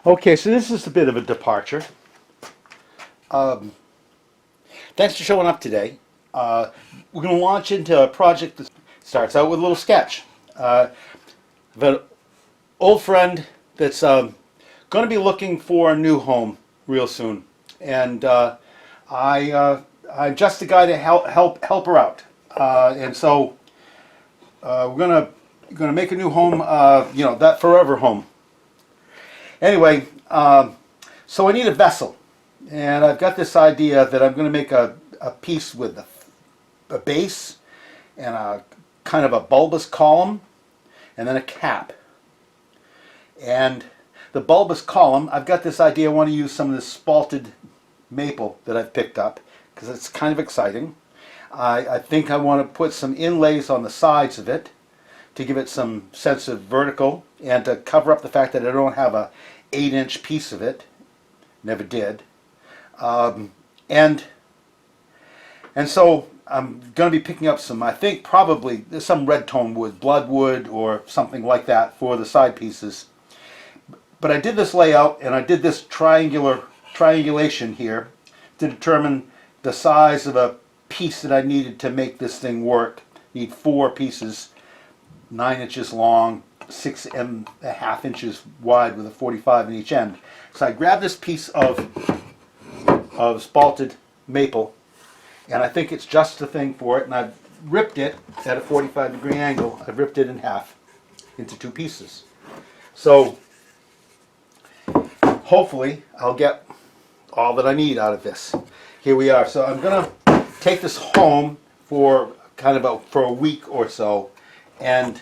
Okay, so this is a bit of a departure. Um, Thanks for showing up today. We're going to launch into a project that starts out with a little sketch. Of an old friend that's going to be looking for a new home real soon, and I'm just the guy to help her out. And so we're gonna make a new home. That forever home. Anyway, so I need a vessel, and I've got this idea that I'm going to make a piece with a base and a kind of a bulbous column, and then a cap. And the bulbous column, I've got this idea. I want to use some of this Spaulted Maple that I've picked up because it's kind of exciting. I think I want to put some inlays on the sides of it to give it some sense of vertical and to cover up the fact that I don't have a 8-inch piece of it. Never did. And so I'm going to be picking up some, I think probably some red tone wood, bloodwood or something like that for the side pieces. But I did this layout and I did this triangulation here to determine the size of a piece that I needed to make this thing work. Need 4 pieces, 9 inches long, 6.5 inches wide with a 45 in each end. So I grabbed this piece of Spaulted Maple, and I think it's just the thing for it, and I've ripped it at a 45-degree angle. I've ripped it in half into 2 pieces. So hopefully I'll get all that I need out of this. Here we are. So I'm going to take this home for for a week or so, and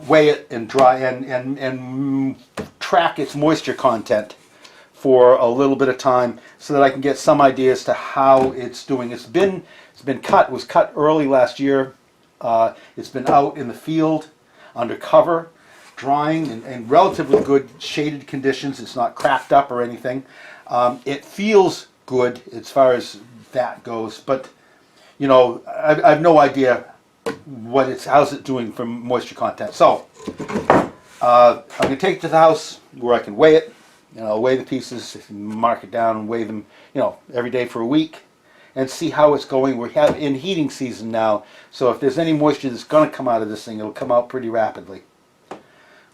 weigh it and dry and track its moisture content for a little bit of time so that I can get some idea as to how it's doing. It's been cut. It was cut early last year. It's been out in the field under cover, drying in relatively good shaded conditions. It's not cracked up or anything. It feels good as far as that goes, but I have no idea how's it doing for moisture content. So I'm going to take it to the house where I can weigh it. I'll weigh the pieces, mark it down, and weigh them every day for a week and see how it's going. We're in heating season now, so if there's any moisture that's going to come out of this thing, it'll come out pretty rapidly.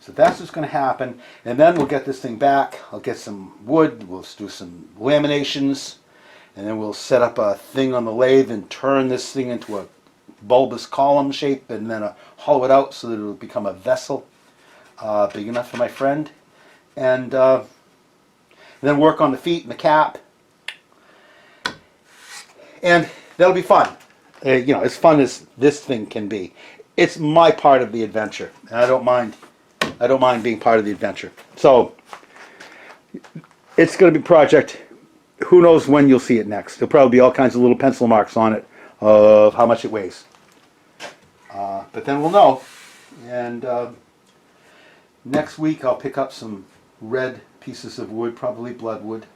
So that's what's going to happen, and then we'll get this thing back. I'll get some wood, we'll do some laminations, and then we'll set up a thing on the lathe and turn this thing into a bulbous column shape, and then hollow it out so that it'll become a vessel big enough for my friend, and then work on the feet and the cap, and that'll be fun. As fun as this thing can be. It's my part of the adventure, and I don't mind being part of the adventure. So it's going to be a project. Who knows when you'll see it next. There'll probably be all kinds of little pencil marks on it of how much it weighs. But then we'll know. And next week I'll pick up some red pieces of wood, probably bloodwood,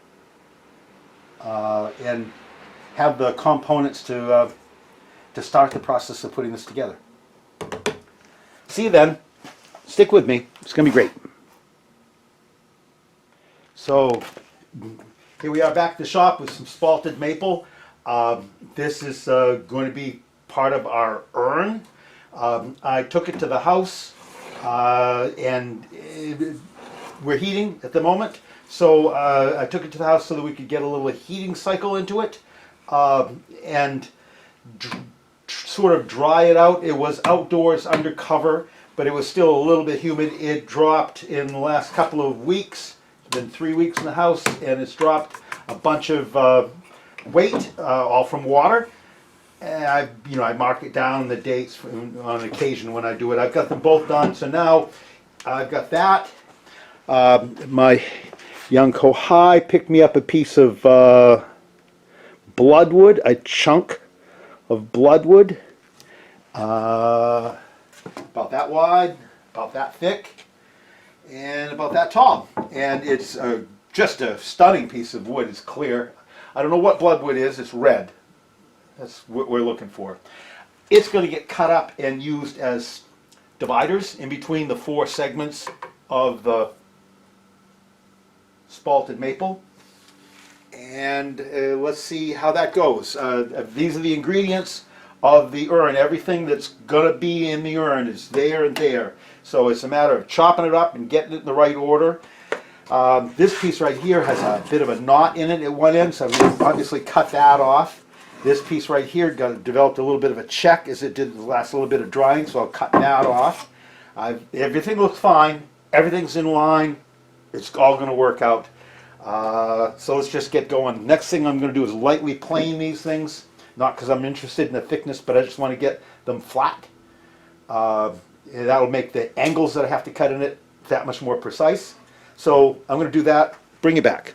and have the components to start the process of putting this together. See you then. Stick with me. It's going to be great. So here we are back at the shop with some Spaulted Maple. This is going to be part of our urn. I took it to the house, and we're heating at the moment. So I took it to the house so that we could get a little heating cycle into it and sort of dry it out. It was outdoors under cover, but it was still a little bit humid. It dropped in the last couple of weeks. It's been 3 weeks in the house, and it's dropped a bunch of weight, all from water. And I mark it down the dates on occasion when I do it. I've got them both done. So now I've got that. My young Kohai picked me up a piece of bloodwood, a chunk of bloodwood. About that wide, about that thick, and about that tall. And it's just a stunning piece of wood. It's clear. I don't know what bloodwood is. It's red. That's what we're looking for. It's going to get cut up and used as dividers in between the 4 segments of the Spaulted Maple, and let's see how that goes. These are the ingredients of the urn. Everything that's going to be in the urn is there and there. So it's a matter of chopping it up and getting it in the right order. This piece right here has a bit of a knot in it at one end, so I've obviously cut that off. This piece right here developed a little bit of a check as it did the last little bit of drying, so I'll cut that off. Everything looks fine. Everything's in line. It's all going to work out. So let's just get going. Next thing I'm going to do is lightly plane these things. Not because I'm interested in the thickness, but I just want to get them flat. That'll make the angles that I have to cut in it that much more precise. So I'm going to do that. Bring it back.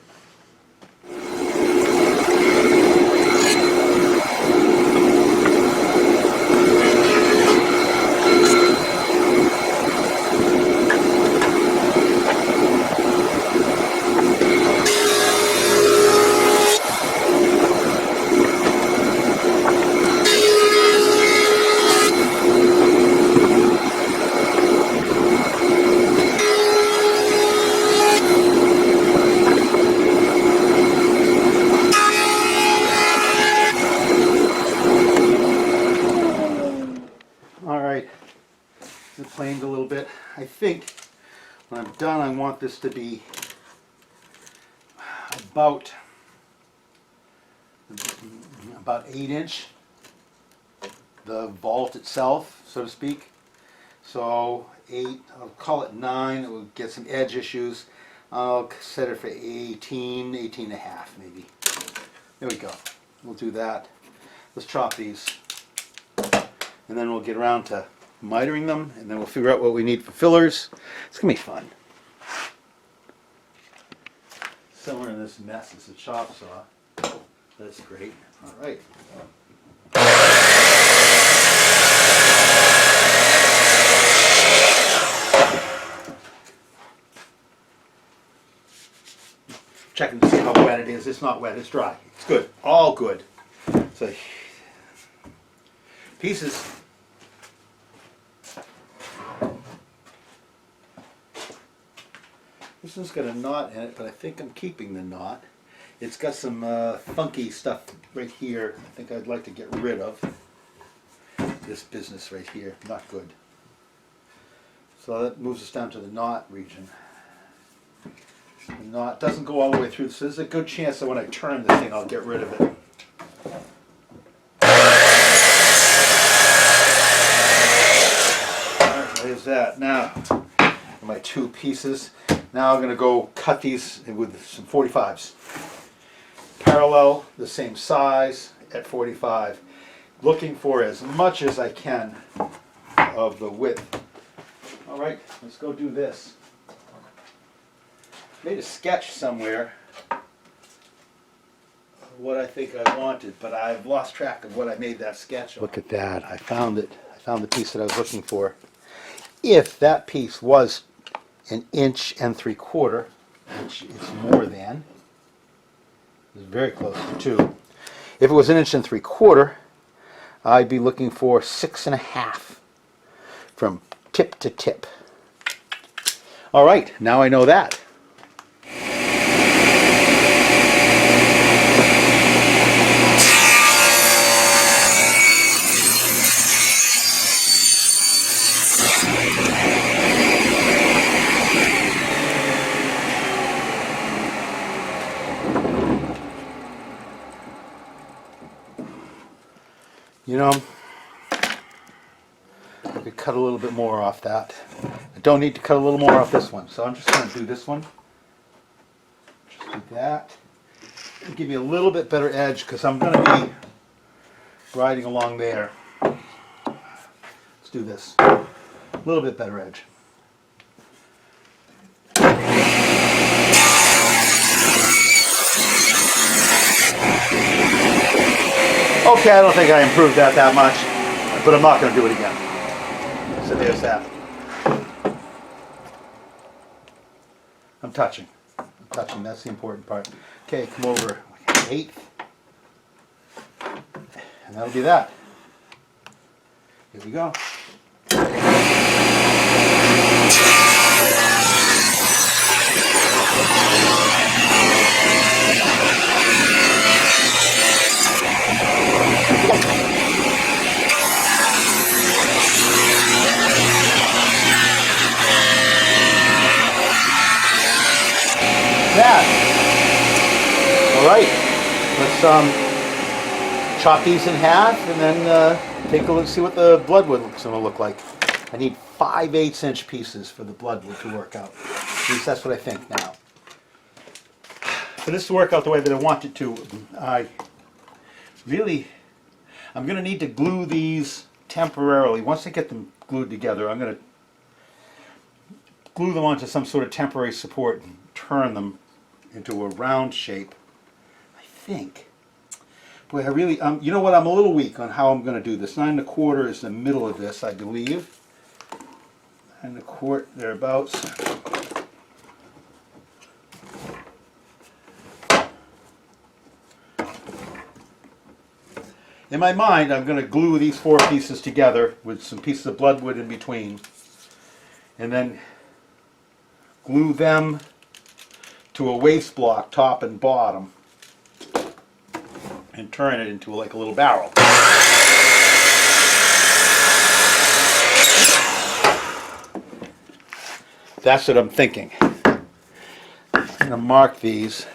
It planed a little bit. I think when I'm done, I want this to be about 8-inch, the vault itself, so to speak. So 8, I'll call it 9. It will get some edge issues. I'll set it for 18 and a half maybe. There we go. We'll do that. Let's chop these, and then we'll get around to mitering them, and then we'll figure out what we need for fillers. It's gonna be fun. Somewhere in this mess is a chop saw. That's great. All right. Checking to see how wet it is. It's not wet. It's dry. It's good. All good. So pieces. This one's got a knot in it, but I think I'm keeping the knot. It's got some funky stuff right here. I think I'd like to get rid of. This business right here, not good. So that moves us down to the knot region. The knot doesn't go all the way through, so there's a good chance that when I turn this thing, I'll get rid of it. Alright, there's that. Now, my 2 pieces. Now I'm going to go cut these with some 45s. Parallel, the same size at 45. Looking for as much as I can of the width. Alright, let's go do this. Made a sketch somewhere of what I think I wanted, but I've lost track of what I made that sketch of. Look at that. I found it. I found the piece that I was looking for. If that piece was 1 3/4 inches, which it's more than. It's very close to 2. If it was 1 3/4 inches, I'd be looking for 6 1/2 from tip to tip. All right, now I know that. You know, I could cut a little bit more off that. I don't need to cut a little more off this one, so I'm just going to do this one. Just do that. It'll give me a little bit better edge because I'm going to be riding along there. Let's do this. A little bit better edge. Okay, I don't think I improved that much, but I'm not going to do it again. So there's that. I'm touching. That's the important part. Okay, come over like 1/8. And that'll be that. Here we go. that. All right, let's chop these in half and then take a look, see what the bloodwood looks going to look like. I need 5/8 inch pieces for the bloodwood to work out. At least that's what I think now. For this to work out the way that I want it to, I'm going to need to glue these temporarily. Once I get them glued together, I'm going to glue them onto some sort of temporary support and turn them into a round shape. I think. Boy, I really, you know what, I'm a little weak on how I'm going to do this. 9 1/4 is the middle of this, I believe. 9 1/4, thereabouts. In my mind, I'm going to glue these 4 pieces together with some pieces of bloodwood in between, and then glue them to a waste block, top and bottom, and turn it into like a little barrel. That's what I'm thinking. I'm going to mark these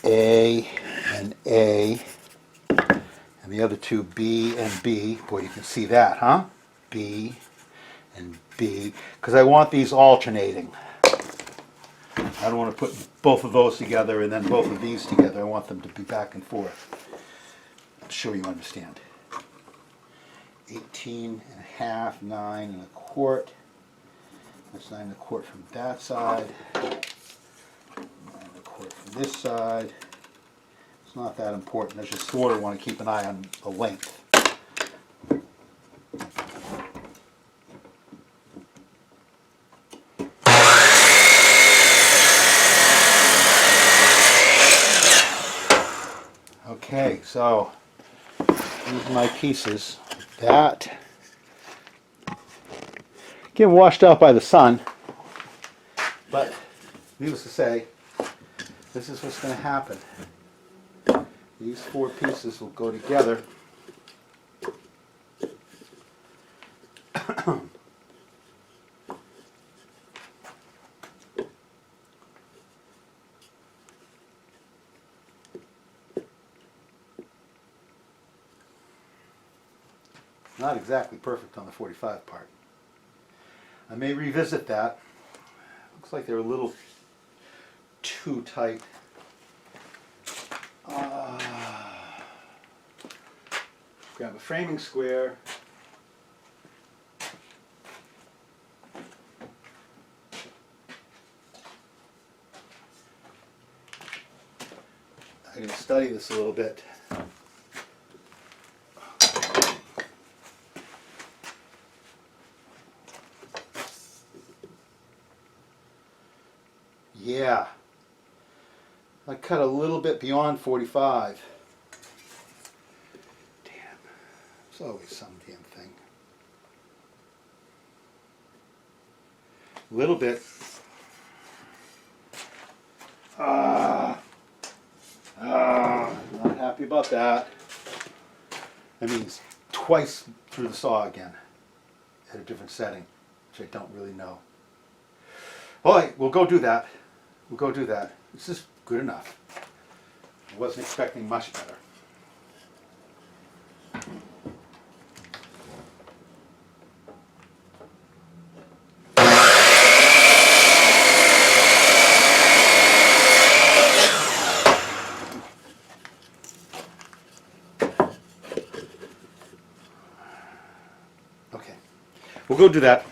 A and A, and the other two B and B. Boy, you can see that, huh? B and B, because I want these alternating. I don't want to put both of those together and then both of these together. I want them to be back and forth. I'm sure you understand. 18 1/2, 9 1/4. That's 9 1/4 from that side. 9 1/4 from this side. It's not that important. I just sort of want to keep an eye on the length. Okay, so these are my pieces. That get washed out by the sun, but needless to say, this is what's going to happen. These 4 pieces will go together. Not exactly perfect on the 45 part. I may revisit that. Looks like they're a little too tight. Grab a framing square. I'm going to study this a little bit. Yeah, I cut a little bit beyond 45. Damn, it's always some damn thing. A little bit. Not happy about that. That means twice through the saw again at a different setting, which I don't really know. All right, we'll go do that. We'll go do that. This is good enough. I wasn't expecting much better. Okay, we'll go do that.